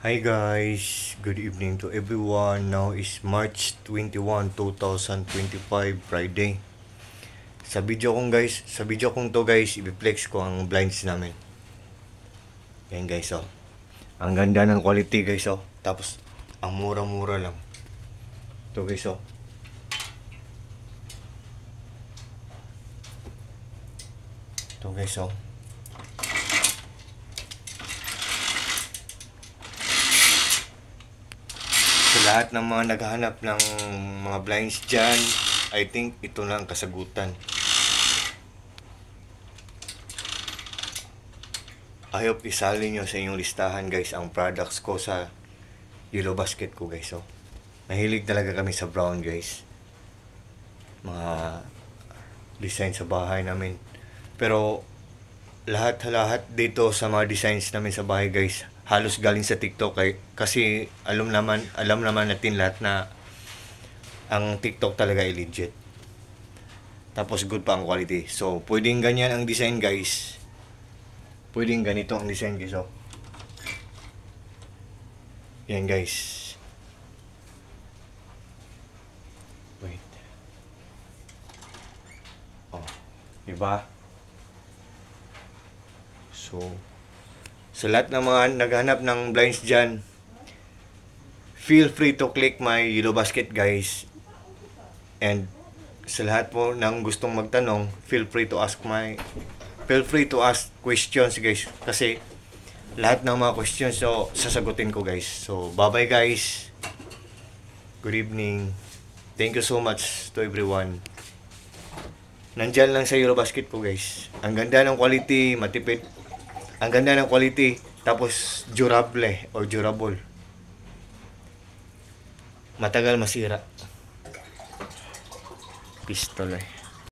Hi guys, good evening to everyone. Now is March 21, 2025, Friday. Sa video kong to guys, i-flex ko ang blinds namin. Yan guys oh. Ang ganda ng quality guys oh. Tapos ang mura-mura lang. Ito guys oh. Ito guys oh. Sa lahat ng mga naghahanap ng mga blinds dyan, I think ito na ang kasagutan. I hope isali nyo sa inyong listahan guys ang products ko sa Yellow Basket ko guys. So, mahilig talaga kami sa brown guys. Mga design sa bahay namin. Pero lahat dito sa mga designs namin sa bahay guys, halos galing sa TikTok kasi alam naman natin lahat na ang TikTok talaga ay legit. Tapos good pa ang quality. So, pwedeng ganyan ang design guys. Pwedeng ganito ang design guys. Oh. Yan guys. Wait. Oh, diba? So, sa lahat ng mga naghanap ng blinds dyan, feel free to click my Yellow Basket guys. And sa lahat po ng gustong magtanong, feel free to ask questions guys. Kasi lahat ng mga questions so sasagutin ko guys. So, bye-bye guys. Good evening. Thank you so much to everyone. Nandyan lang sa Yellow Basket ko guys. Ang ganda ng quality, matipid. Ang ganda ng quality, tapos durable. Matagal masira. Pistol